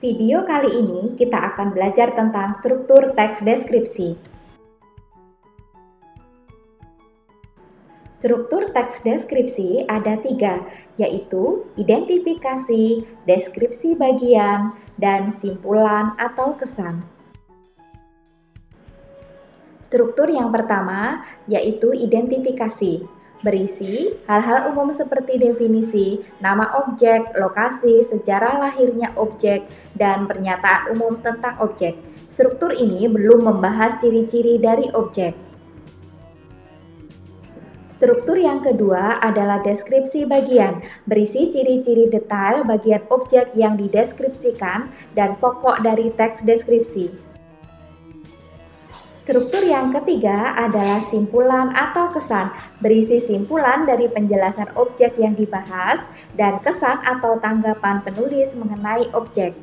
Video kali ini kita akan belajar tentang struktur teks deskripsi. Struktur teks deskripsi ada 3, yaitu identifikasi, deskripsi bagian, dan simpulan atau kesan. Struktur yang pertama yaitu identifikasi. Berisi hal-hal umum seperti definisi, nama objek, lokasi, sejarah lahirnya objek, dan pernyataan umum tentang objek. Struktur ini belum membahas ciri-ciri dari objek. Struktur yang kedua adalah deskripsi bagian, berisi ciri-ciri detail bagian objek yang dideskripsikan dan pokok dari teks deskripsi. Struktur yang ketiga adalah simpulan atau kesan, berisi simpulan dari penjelasan objek yang dibahas dan kesan atau tanggapan penulis mengenai objek.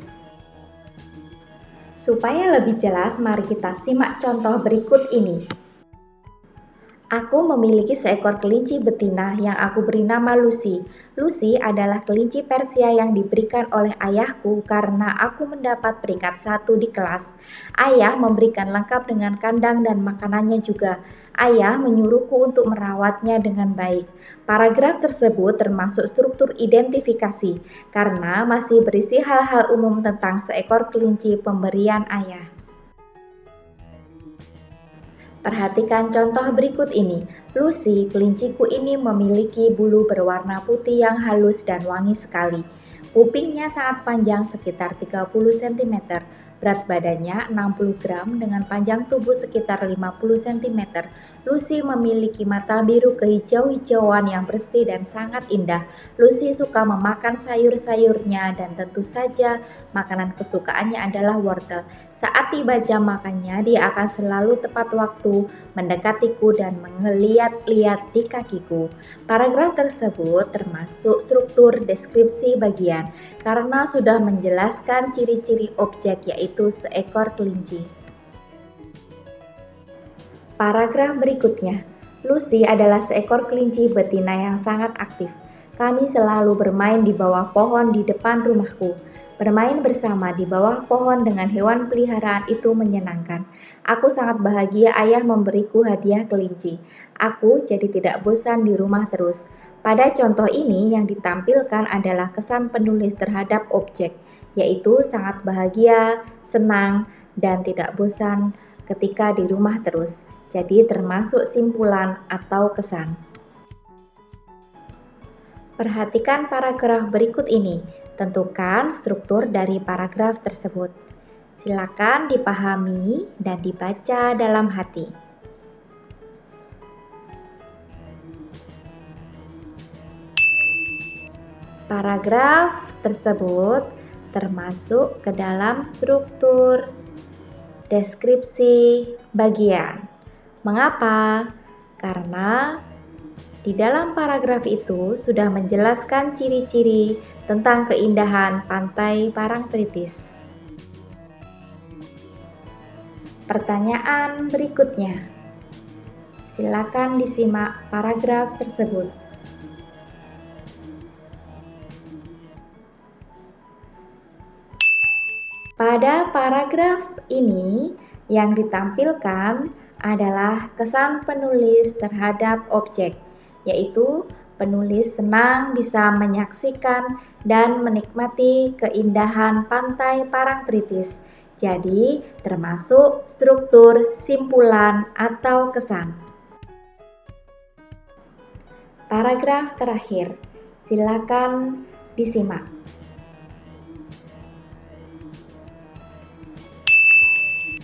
Supaya lebih jelas, mari kita simak contoh berikut ini. Aku memiliki seekor kelinci betina yang aku beri nama Lucy. Lucy adalah kelinci Persia yang diberikan oleh ayahku karena aku mendapat peringkat 1 di kelas. Ayah memberikan lengkap dengan kandang dan makanannya juga. Ayah menyuruhku untuk merawatnya dengan baik. Paragraf tersebut termasuk struktur identifikasi karena masih berisi hal-hal umum tentang seekor kelinci pemberian ayah. Perhatikan contoh berikut ini. Lucy, kelinciku ini memiliki bulu berwarna putih yang halus dan wangi sekali. Kupingnya sangat panjang sekitar 30 cm, berat badannya 60 gram dengan panjang tubuh sekitar 50 cm. Lucy memiliki mata biru kehijau-hijauan yang bersih dan sangat indah. Lucy suka memakan sayur-sayurnya dan tentu saja makanan kesukaannya adalah wortel. Saat tiba jam makannya, dia akan selalu tepat waktu mendekatiku dan melihat-lihat di kakiku. Paragraf tersebut termasuk struktur deskripsi bagian karena sudah menjelaskan ciri-ciri objek yaitu seekor kelinci. Paragraf berikutnya, Lucy adalah seekor kelinci betina yang sangat aktif. Kami selalu bermain di bawah pohon di depan rumahku. Bermain bersama di bawah pohon dengan hewan peliharaan itu menyenangkan. Aku sangat bahagia ayah memberiku hadiah kelinci. Aku jadi tidak bosan di rumah terus. Pada contoh ini yang ditampilkan adalah kesan penulis terhadap objek, yaitu sangat bahagia, senang, dan tidak bosan ketika di rumah terus. Jadi termasuk simpulan atau kesan. Perhatikan paragraf berikut ini. Tentukan struktur dari paragraf tersebut. Silakan dipahami dan dibaca dalam hati. Paragraf tersebut termasuk ke dalam struktur deskripsi bagian. Mengapa? Karena di dalam paragraf itu sudah menjelaskan ciri-ciri tentang keindahan pantai Parangtritis. Pertanyaan berikutnya. Silakan disimak paragraf tersebut. Pada paragraf ini yang ditampilkan adalah kesan penulis terhadap objek, yaitu penulis senang bisa menyaksikan dan menikmati keindahan pantai Parangtritis. Jadi, termasuk struktur simpulan atau kesan. Paragraf terakhir, silakan disimak.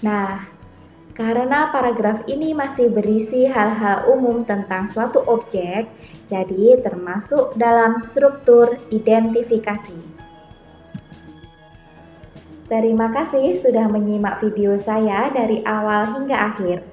Nah, karena paragraf ini masih berisi hal-hal umum tentang suatu objek, jadi termasuk dalam struktur identifikasi. Terima kasih sudah menyimak video saya dari awal hingga akhir.